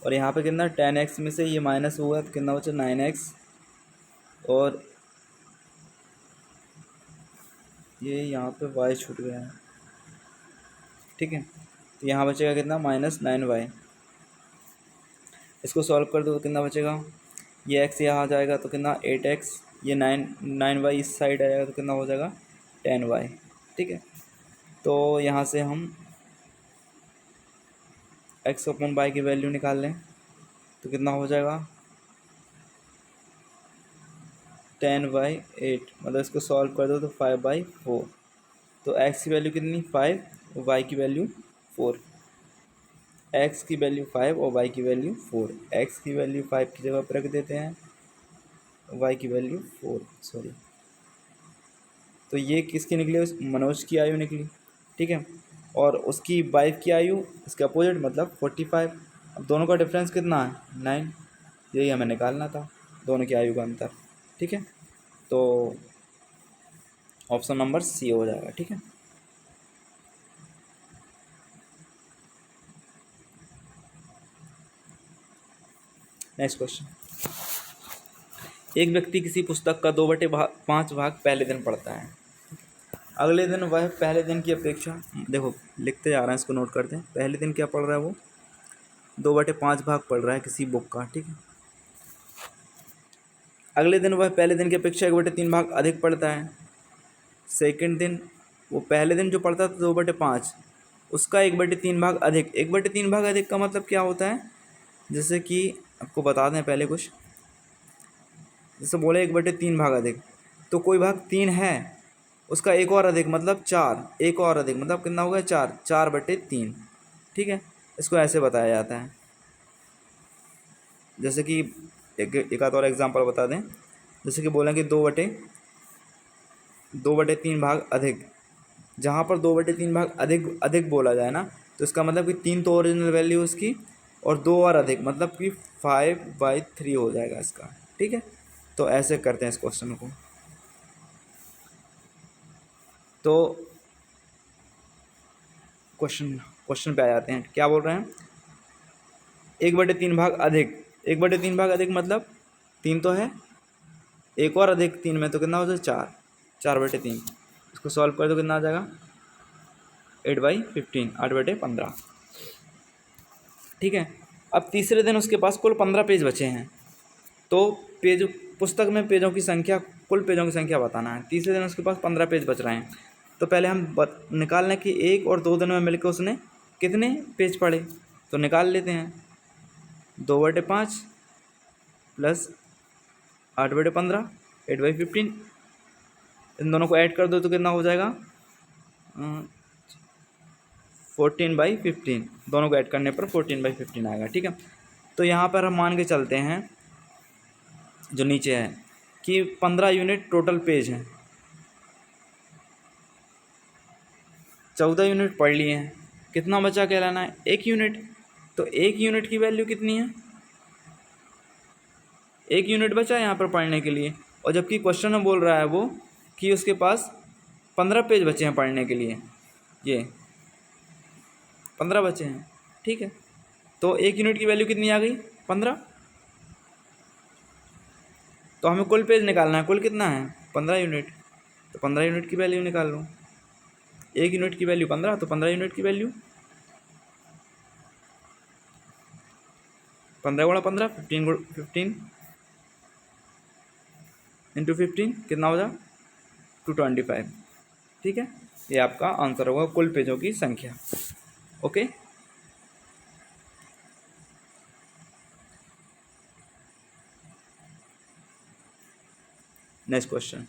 और यहाँ पे कितना 10x में से ये माइनस हुआ तो कितना बचा 9x, और ये यहाँ पे y छूट गया है, ठीक है। तो यहाँ बचेगा कितना -9y। इसको सॉल्व कर दो तो कितना बचेगा, ये x यहाँ आ जाएगा तो कितना 8x, ये 9y इस साइड आ जाएगा तो कितना हो जाएगा 10y, ठीक है। तो यहाँ से हम x अपॉन y की वैल्यू निकाल लें तो कितना हो जाएगा 10/8, मतलब इसको सॉल्व कर दो तो 5/4। तो x की वैल्यू कितनी 5 और y की वैल्यू 4। x की वैल्यू 5 और y की वैल्यू 4। x की वैल्यू 5 की जगह पर रख देते हैं, y की वैल्यू 4, सॉरी। तो ये किसकी निकली, मनोज की आयु निकली, ठीक है। और उसकी वाइफ की आयु इसके अपोजिट मतलब 45। अब दोनों का डिफरेंस कितना है 9, यही हमें निकालना था, दोनों की आयु का अंतर, ठीक है। तो ऑप्शन नंबर सी हो जाएगा, ठीक है। नेक्स्ट क्वेश्चन, एक व्यक्ति किसी पुस्तक का 2/5 भाग पहले दिन पढ़ता है, अगले दिन वह पहले दिन की अपेक्षा, देखो लिखते जा रहे हैं, इसको नोट करते हैं। पहले दिन क्या पढ़ रहा है वो 2/5 भाग पढ़ रहा है किसी बुक का, ठीक है। अगले दिन वह पहले दिन की अपेक्षा 1/3 भाग अधिक पढ़ता है। सेकंड दिन वो पहले दिन जो पढ़ता था 2/5, उसका 1/3 भाग अधिक। 1/3 भाग अधिक का मतलब क्या होता है, जैसे कि आपको बता दें पहले कुछ, जैसे बोले 1/3 भाग अधिक, तो कोई भाग 3 है, उसका एक और अधिक मतलब 4, एक और अधिक मतलब कितना हो गया 4, 4/3, ठीक है। इसको ऐसे बताया जाता है। जैसे कि एक आध और एग्जांपल बता दें, जैसे कि बोलें कि 2/3 भाग अधिक, जहाँ पर 2/3 भाग अधिक बोला जाए ना, तो इसका मतलब कि 3 तो ओरिजिनल वैल्यू उसकी, और 2 और अधिक मतलब कि 5/3 हो जाएगा इसका, ठीक है। तो ऐसे करते हैं इस क्वेश्चन को। तो क्वेश्चन पे आ जाते हैं, क्या बोल रहे हैं 1/3 भाग अधिक। 1/3 भाग अधिक मतलब 3 तो है, एक और अधिक 3 में तो कितना हो जाए 4, 4/3। इसको सॉल्व कर दो कितना आ जाएगा 8/15, 8/15, ठीक है। अब तीसरे दिन उसके पास कुल 15 पेज बचे हैं, तो पुस्तक में पेजों की संख्या, कुल पेजों की संख्या बताना है। तीसरे दिन उसके पास 15 पेज बच रहे हैं, तो पहले हम निकाल लें कि 1 और 2 दिन में मिलकर उसने कितने पेज पढ़े, तो निकाल लेते हैं। 2/5 प्लस 8/15, 8/15, इन दोनों को ऐड कर दो तो कितना हो जाएगा 14/15, दोनों को ऐड करने पर 14/15 आएगा। ठीक है, तो यहाँ पर हम मान के चलते हैं जो नीचे है कि 15 यूनिट टोटल पेज हैं, 14 यूनिट पढ़ लिए हैं, कितना बचा कहलाना है 1 यूनिट। तो 1 यूनिट की वैल्यू कितनी है, 1 यूनिट बचा है यहाँ पर पढ़ने के लिए, और जबकि क्वेश्चन में बोल रहा है वो कि उसके पास 15 पेज बचे हैं पढ़ने के लिए, ये 15 बचे हैं। ठीक है, तो 1 यूनिट की वैल्यू कितनी आ गई 15। तो हमें कुल पेज निकालना है, कुल कितना है 15 यूनिट, तो 15 यूनिट की वैल्यू निकाल लो। 1 यूनिट की वैल्यू 15, तो 15 यूनिट की वैल्यू 15 गुणा 15, 15 इंटू 15 कितना हो जाए 225। ठीक है, ये आपका आंसर होगा कुल पेजों की संख्या। ओके, नेक्स्ट क्वेश्चन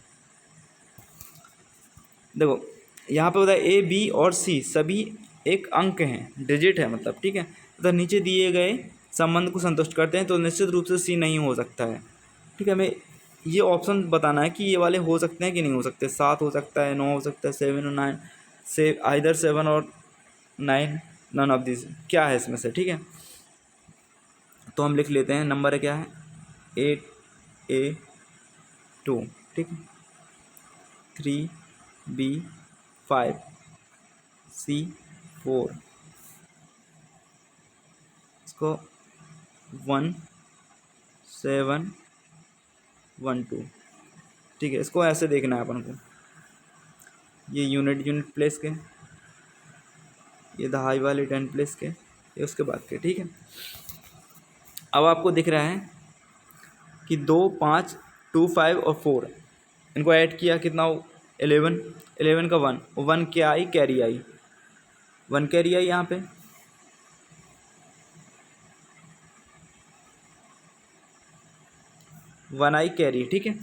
देखो, यहाँ पे बताया ए बी और सी सभी एक अंक हैं, डिजिट है मतलब। ठीक है, तो नीचे दिए गए संबंध को संतुष्ट करते हैं, तो निश्चित रूप से सी नहीं हो सकता है। ठीक है, हमें ये ऑप्शन बताना है कि ये वाले हो सकते हैं कि नहीं हो सकते। 7 हो सकता है, 9 हो सकता है, 7 और 9 से आइदर 7 और 9, नन ऑफ दिस, क्या है इसमें से। ठीक है, तो हम लिख लेते हैं, नंबर है क्या है 8A2, ठीक है, 3B5, C4, इसको 1712। ठीक है, इसको ऐसे देखना है अपन को, ये यूनिट प्लेस के, ये दहाई वाले 10 प्लेस के, ये उसके बाद के। ठीक है, अब आपको दिख रहा है कि 2, 5, 2, 5 और 4 इनको ऐड किया कितना 11, 11 का 1 क्या आई कैरी आई, 1 कैरी आई यहाँ पे। One I carry. ठीक है,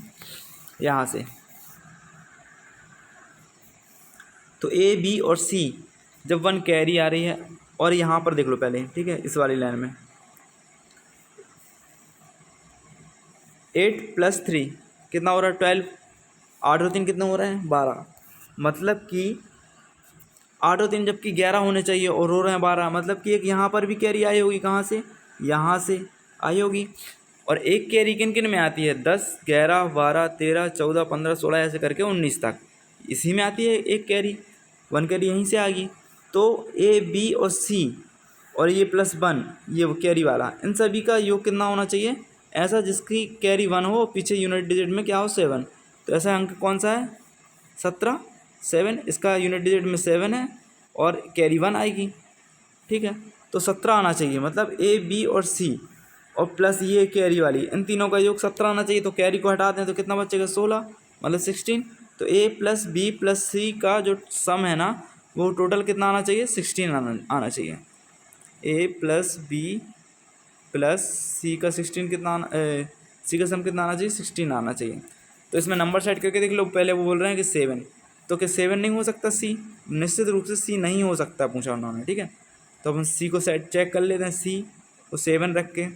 यहाँ से तो ए बी और सी जब 1 कैरी आ रही है, और यहाँ पर देख लो पहले। ठीक है, इस वाली लाइन में 8 + 3 कितना हो रहा है 12, 8 और 3 कितना हो रहा है 12, मतलब कि 8 और 3 जबकि 11 होने चाहिए और हो रहे हैं 12, मतलब कि एक यहाँ पर भी कैरी आई होगी, कहाँ से, यहाँ से आई होगी। और एक कैरी किन किन में आती है 10, 11, 12, 13, 14, 15, 16 ऐसे करके 19 तक, इसी में आती है एक कैरी, 1 कैरी यहीं से आ गई। तो ए बी और सी और ये +1 ये कैरी वाला, इन सभी का योग कितना होना चाहिए ऐसा जिसकी कैरी 1 हो, पीछे यूनिट डिजिट में क्या हो 7। तो ऐसा अंक कौन सा है 17, 7, इसका यूनिट डिजिट में 7 है और कैरी 1 आएगी। ठीक है, तो 17 आना चाहिए, मतलब ए बी और सी और प्लस ये कैरी वाली, इन तीनों का योग 17 आना चाहिए। तो कैरी को हटा दें तो कितना बचेगा 16, मतलब 16। तो ए प्लस बी प्लस सी का जो सम है ना, वो टोटल कितना आना चाहिए 16 आना चाहिए। ए प्लस बी प्लस सी का 16 कितना सी का सम कितना आना चाहिए 16 आना चाहिए। तो इसमें नंबर सेट करके देख लो, पहले वो बोल रहे हैं कि 7, तो क्या 7 नहीं हो सकता सी, निश्चित रूप से सी नहीं हो सकता पूछा उन्होंने। ठीक है, तो अपन सी को सेट चेक कर लेते हैं, सी को 7 रख के,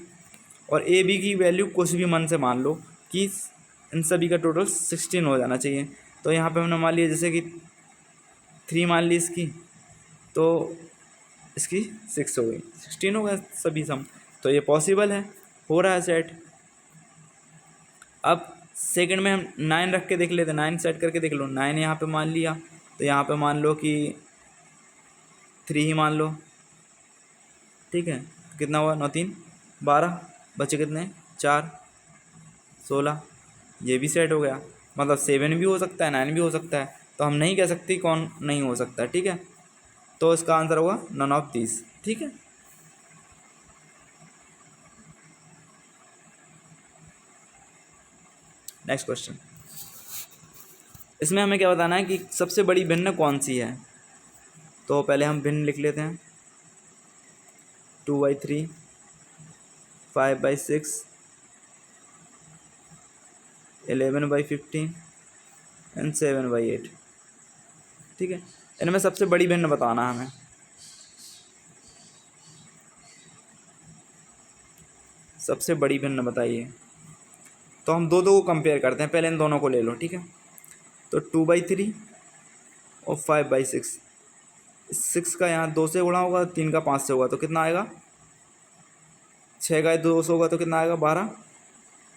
और ए बी की वैल्यू कुछ भी मन से मान लो कि इन सभी का टोटल 16 हो जाना चाहिए। तो यहाँ पे हमने मान लिया जैसे कि 3 मान ली इसकी, तो इसकी 6 हो गई, 16 हो गया सभी सम। तो ये पॉसिबल है, हो रहा है सेट। अब सेकंड में हम 9 रख के देख लेते हैं, 9 सेट करके देख लो, 9 यहाँ पे मान लिया, तो यहाँ पे मान लो कि 3 ही मान लो। ठीक है, कितना हुआ 9 3 12, बचे कितने 4 16, ये भी सेट हो गया, मतलब 7 भी हो सकता है 9 भी हो सकता है, तो हम नहीं कह सकते कौन नहीं हो सकता। ठीक है, तो इसका आंसर होगा नन ऑफ दिस। ठीक है, नेक्स्ट क्वेश्चन, इसमें हमें क्या बताना है कि सबसे बड़ी भिन्न कौन सी है। तो पहले हम भिन्न लिख लेते हैं, 2/3, 5/6, 11/15 एंड 7/8। ठीक है, इनमें सबसे बड़ी भिन्न बताना है हमें। सबसे बड़ी भिन्न बताइए। तो हम दो दो को कंपेयर करते हैं, पहले इन दोनों को ले लो। ठीक है, तो 2/3 और 5/6, 6 का यहाँ 2 से गुणा होगा, 3 का 5 से होगा तो कितना आएगा, 6 का 2 से होगा तो कितना आएगा 12,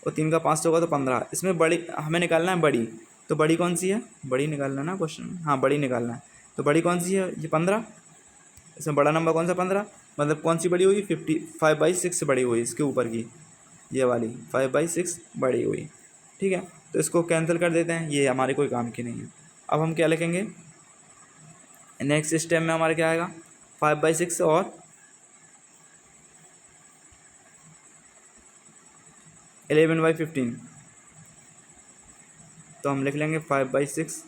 और 3 का 5 से होगा तो 15। इसमें बड़ी हमें निकालना है बड़ी, तो बड़ी कौन सी है, बड़ी निकालना है ना क्वेश्चन में, हाँ बड़ी निकालना है। तो बड़ी कौन सी है, ये 15। इसमें बड़ा नंबर कौन सा 15, मतलब कौन सी बड़ी हुई, 5/6 से बड़ी हुई, इसके ऊपर की ये वाली 5/6 बड़ी हुई। ठीक है, तो इसको कैंसिल कर देते हैं, ये हमारे कोई काम की नहीं है। अब हम क्या लिखेंगे, नेक्स्ट स्टेप में हमारे क्या आएगा, 5/6 और 11/15। तो हम लिख लेंगे 5/6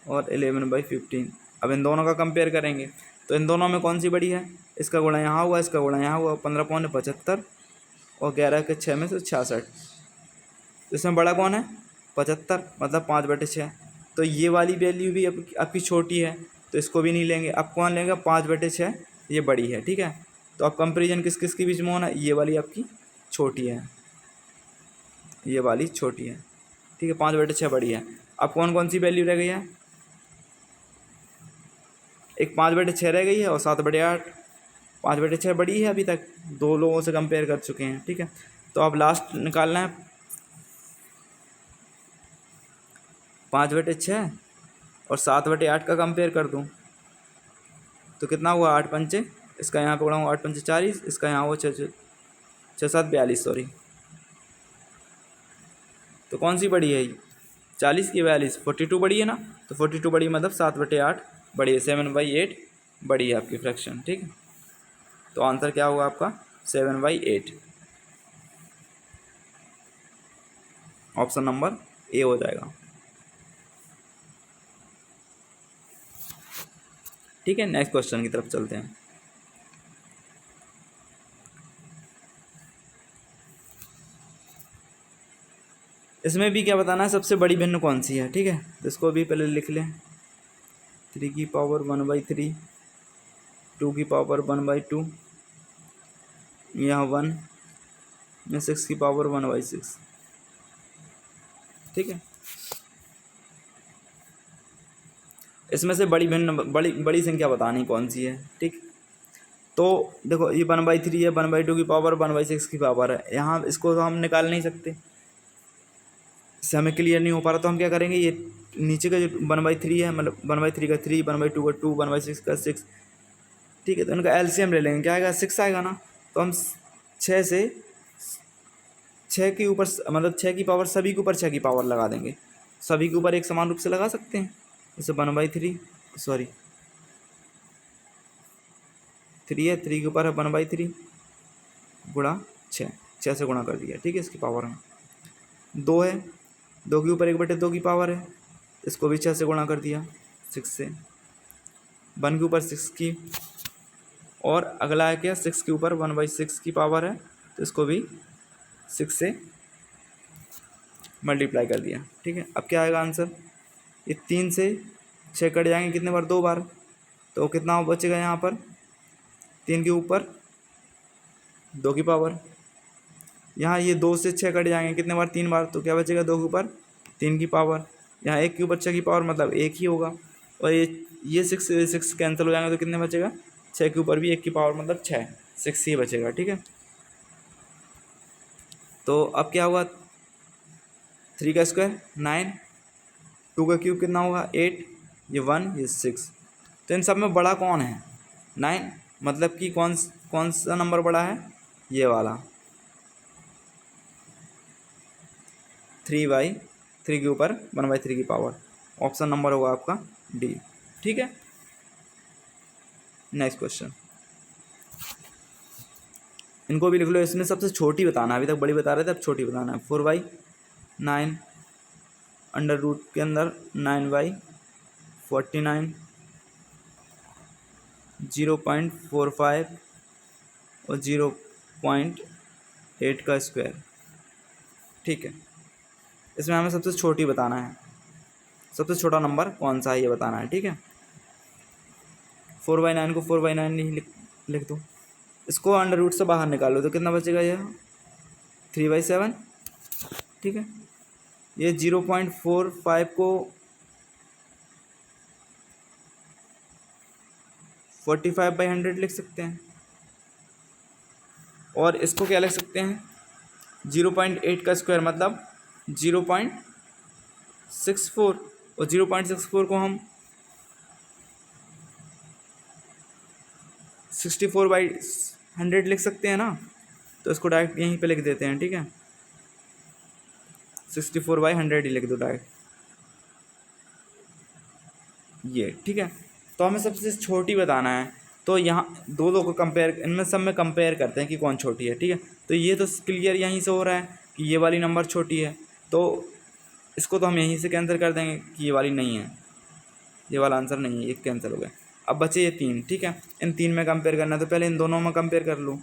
और 11/15। अब इन दोनों का कंपेयर करेंगे, तो इन दोनों में कौन सी बड़ी है, इसका गुणा यहाँ हुआ, इसका गुणा यहाँ हुआ, 15/75 और 11 के 6 में से 66। तो इसमें बड़ा कौन है, 75, मतलब 5/6। तो ये वाली वैल्यू भी आपकी छोटी है, तो इसको भी नहीं लेंगे। अब कौन लेंगे, 5/6 ये बड़ी है। ठीक है, तो अब कंपेरिजन किस किस के बीच में होना है, ये वाली आपकी छोटी है, ये वाली छोटी है। ठीक है, 5/6 बड़ी है। अब कौन कौन सी वैल्यू रह गई है, एक 5/6 रह गई है और 7/8। 5/6 बड़ी है, अभी तक दो लोगों से कंपेयर कर चुके हैं। ठीक है, तो अब लास्ट निकालना है 5/6 और 7/8 का कंपेयर कर दूं तो कितना हुआ, 8×5, इसका यहाँ पे पड़ा हुआ 8×5 40, इसका यहाँ हुआ 6×7 42, सॉरी। तो कौन सी बड़ी है, 40 की 42, 42 बड़ी है ना, तो 42 बड़ी मतलब 7/8 बड़ी है, 7/8 बड़ी है आपकी फ्रैक्शन। ठीक है, तो आंसर क्या होगा आपका 7/8, ऑप्शन नंबर ए हो जाएगा। ठीक है, नेक्स्ट क्वेश्चन की तरफ चलते हैं। इसमें भी क्या बताना है, सबसे बड़ी भिन्न कौन सी है। ठीक है, तो इसको भी पहले लिख लें, 3 की पावर 1/3, 2 की पावर 1/2, यहाँ 1, या 6 की पावर 1/6। ठीक है, इसमें से बड़ी भिन्न बड़ी संख्या बतानी कौन सी है। ठीक, तो देखो ये 1/3 है, 1/2 की पावर 1/6 की पावर है, यहाँ इसको तो हम निकाल नहीं सकते, इससे हमें क्लियर नहीं हो पा रहा। तो हम क्या करेंगे, ये नीचे का जो 1/3 है, मतलब 1/3 का 3, 1/2 का 2, 1/6 का 6। ठीक है, तो इनका एलसीएम ले लेंगे, क्या आएगा 6 आएगा ना। तो हम 6 से 6 के ऊपर, मतलब 6 की पावर सभी के ऊपर 6 की पावर लगा देंगे, सभी के ऊपर एक समान रूप से लगा सकते हैं। जैसे 1/3, सॉरी 3 है, 3 के ऊपर है 1/3 गुणा 6 से गुणा कर दिया। ठीक है, इसकी पावर में 2 है, 2 के ऊपर 1/2 की पावर है, इसको भी 6 से गुणा कर दिया, 6 से। 1 के ऊपर 6 की, और अगला है क्या, 6 के ऊपर 1/6 की पावर है, तो इसको भी 6 से मल्टीप्लाई कर दिया। ठीक है, अब क्या आएगा आंसर, ये 3 से 6 कट जाएंगे कितने बार, 2 बार, तो कितना बचेगा यहाँ पर, 3 के ऊपर 2 की पावर, यहाँ ये 2 से 6 कट जाएंगे कितने बार, 3 बार, तो क्या बचेगा, 2 के ऊपर 3 की पावर, यहाँ 1 के ऊपर 6 की पावर मतलब 1 ही होगा, और ये 6 कैंसिल हो जाएंगे तो कितने बचेगा, 6 के ऊपर भी 1 की पावर मतलब 6 ही बचेगा। ठीक है, तो अब क्या हुआ, 3 का स्क्वायर 9, 2 का क्यूब कितना होगा 8, ये 1, ये 6। तो इन सब में बड़ा कौन है, 9, मतलब कि कौन सा नंबर बड़ा है, ये वाला 3/3 के ऊपर 1/3 की पावर, ऑप्शन नंबर होगा आपका डी। ठीक है, नेक्स्ट क्वेश्चन, इनको भी लिख लो। इसमें सबसे छोटी बताना है, अभी तक बड़ी बता रहे थे, अब छोटी बताना है। 4/9 अंडर रूट के अंदर 9/49, 0.45 और 0.8 का स्क्वायर। ठीक है, इसमें हमें सबसे छोटी बताना है, सबसे छोटा नंबर कौन सा है ये बताना है। ठीक है, 4/9 को 4/9 नहीं लिख दो, इसको अंडर रूट से बाहर निकालो तो कितना बचेगा, यह 3/7। ठीक है, ये 0.45 को 45/100 लिख सकते हैं, और इसको क्या लिख सकते हैं, 0.8 का स्क्वायर मतलब 0.64, और 0.64 को हम 64/100 लिख सकते हैं ना, तो इसको डायरेक्ट यहीं पे लिख देते हैं। ठीक है, 64/100 ही लिख दो डायरेक्ट ये। ठीक है, तो हमें सबसे छोटी बताना है, तो यहाँ दो को कंपेयर, इनमें सब में कंपेयर करते हैं कि कौन छोटी है। ठीक है, तो ये तो क्लियर यहीं से हो रहा है कि ये वाली नंबर छोटी है, तो इसको तो हम यहीं से कैंसिल कर देंगे कि ये वाली नहीं है, ये वाला आंसर नहीं है, ये कैंसिल हो गया। अब बचे ये 3। ठीक है, इन 3 में कंपेयर करना है, तो पहले इन दोनों में कंपेयर कर लो।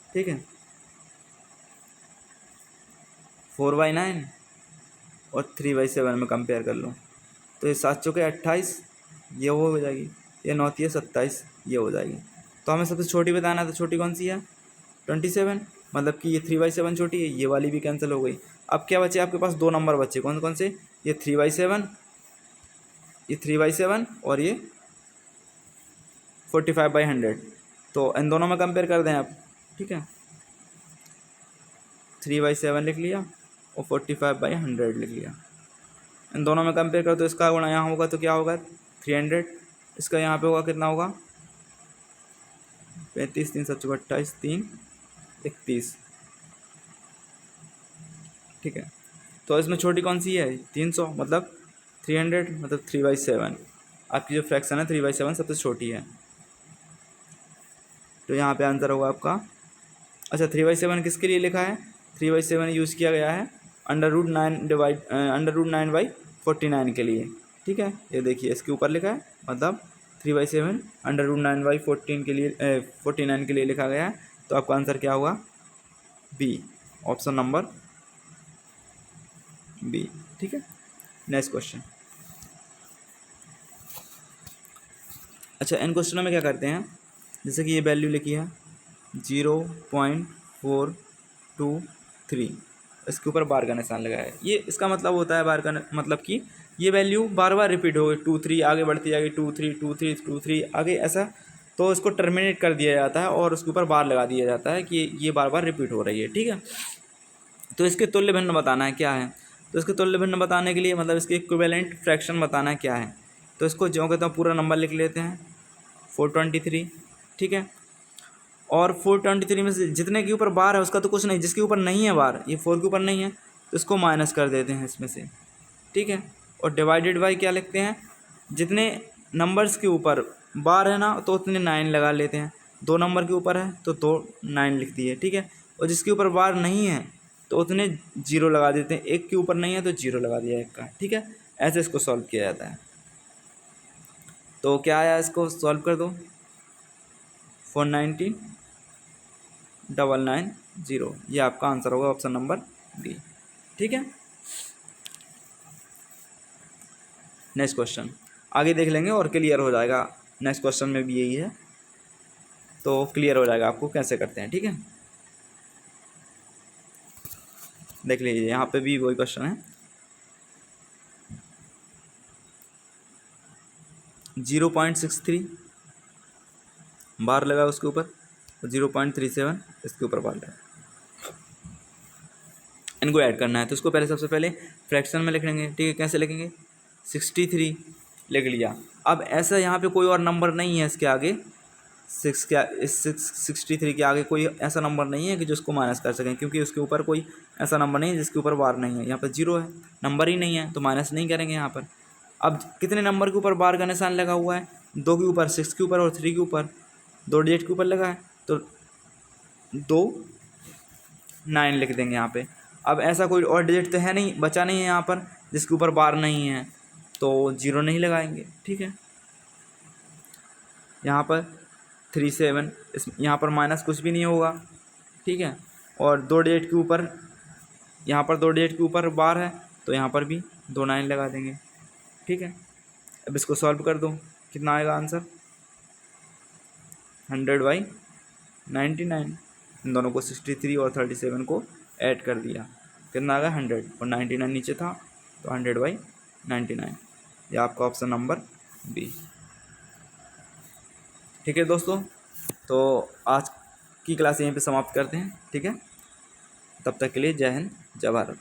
ठीक है, 4/9 और 3/7 में कंपेयर कर लो, तो ये 7 चौके 28, ये वो हो जाएगी, ये 9 3 27, ये हो जाएगी। तो हमें सबसे छोटी बताना है, तो छोटी कौन सी है, 27, मतलब कि ये 3/7 छोटी है, ये वाली भी कैंसिल हो गई। अब क्या बचे आपके पास, 2 नंबर बचे, कौन कौन से, ये 3/7, ये 3/7 और ये 45/100, तो इन दोनों में कंपेयर कर दें आप। ठीक है, 3/7 लिख लिया और 45/100 लिख लिया, इन दोनों में कंपेयर करो, तो इसका गुणा यहाँ होगा तो क्या होगा 300, इसका यहाँ पे होगा कितना होगा 35, 3 7 28, 3 31। ठीक है, तो इसमें छोटी कौन सी है, 300, मतलब 300, मतलब 3/7। आपकी जो फ्रैक्शन है 3/7 सबसे छोटी है, तो यहाँ पे आंसर होगा आपका। अच्छा, 3/7 किसके लिए लिखा है, 3/7 यूज़ किया गया है √9/49 के लिए। ठीक है, ये देखिए इसके ऊपर लिखा है, मतलब 3/7 √9/14 के लिए 49 के लिए लिखा गया है, तो आपका आंसर क्या होगा, बी, ऑप्शन नंबर बी। ठीक है, नेक्स्ट क्वेश्चन। अच्छा, इन क्वेश्चनों में क्या करते हैं, जैसे कि ये वैल्यू लिखी है 0.423, इसके ऊपर बार का निशान लगाया है, ये इसका मतलब होता है बार का मतलब कि ये वैल्यू बार बार रिपीट हो गई, 2 3 आगे बढ़ती जाएगी, 2 3 2 3 2 3 आगे ऐसा, तो इसको टर्मिनेट कर दिया जाता है और उसके ऊपर बार लगा दिया जाता है कि ये बार बार रिपीट हो रही है। ठीक है, तो इसके तुल्य भिन्न बताना है क्या है, तो इसके तुल्य भिन्न बताने के लिए मतलब इसके इक्विवेलेंट फ्रैक्शन बताना है क्या है, तो इसको जो कहते हैं पूरा नंबर लिख लेते हैं 423। ठीक है, और 423 में से जितने के ऊपर बार है उसका तो कुछ नहीं, जिसके ऊपर नहीं है बार, ये 4 के ऊपर नहीं है, तो इसको माइनस कर देते हैं इसमें से। ठीक है, और डिवाइडेड बाई क्या लिखते हैं, जितने नंबर्स के ऊपर बार है ना तो उतने 9 लगा लेते हैं, 2 नंबर के ऊपर है तो 2 9 लिख दिए। ठीक है, और जिसके ऊपर बार नहीं है तो उतने 0 लगा देते हैं, 1 के ऊपर नहीं है तो 0 लगा दिया 1 का। ठीक है, ऐसे इसको सॉल्व किया जाता है। तो क्या आया, इसको सॉल्व कर दो, 419,990, ये आपका आंसर होगा ऑप्शन नंबर बी। ठीक है, नेक्स्ट क्वेश्चन आगे देख लेंगे और क्लियर हो जाएगा, नेक्स्ट क्वेश्चन में भी यही है, तो क्लियर हो जाएगा आपको कैसे करते हैं। ठीक है, देख लीजिए यहाँ पे भी वही क्वेश्चन है, 0.63 बार लगा उसके ऊपर, 0.37 इसके ऊपर बार लगा, इनको ऐड करना है, तो इसको पहले सबसे पहले फ्रैक्शन में लिख लेंगे। ठीक है, कैसे लिखेंगे, 63 लिख लिया। अब ऐसा यहाँ पे कोई और नंबर नहीं है इसके आगे, 63 के आगे कोई ऐसा नंबर नहीं है कि जिसको माइनस कर सकें, क्योंकि उसके ऊपर कोई ऐसा नंबर नहीं है जिसके ऊपर बार नहीं है, यहाँ पर 0 है, नंबर ही नहीं है तो माइनस नहीं करेंगे यहाँ पर। अब कितने नंबर के ऊपर बार का निशान लगा हुआ है, 2 के ऊपर, 6 के ऊपर और 3 के ऊपर, 2 डिजिट के ऊपर लगा है, तो 2 9 लिख देंगे यहाँ पे। अब ऐसा कोई और डिजिट तो है नहीं, बचा नहीं है यहाँ पर जिसके ऊपर बार नहीं है, तो 0 नहीं लगाएंगे। ठीक है, यहाँ पर 37, इस यहाँ पर माइनस कुछ भी नहीं होगा, ठीक है। और 2 डिजिट के ऊपर, यहाँ पर 2 डिजिट के ऊपर बार है तो यहाँ पर भी 2 9 लगा देंगे, ठीक है। अब इसको सॉल्व कर दो, कितना आएगा आंसर 100/99। इन दोनों को 63 और 37 को ऐड कर दिया, कितना आ गया 100, और 99 नीचे था तो 100/99। ये आपका ऑप्शन नंबर बी। ठीक है दोस्तों, तो आज की क्लास यहीं पे समाप्त करते हैं, ठीक है। तब तक के लिए जय हिंद, जय भारत।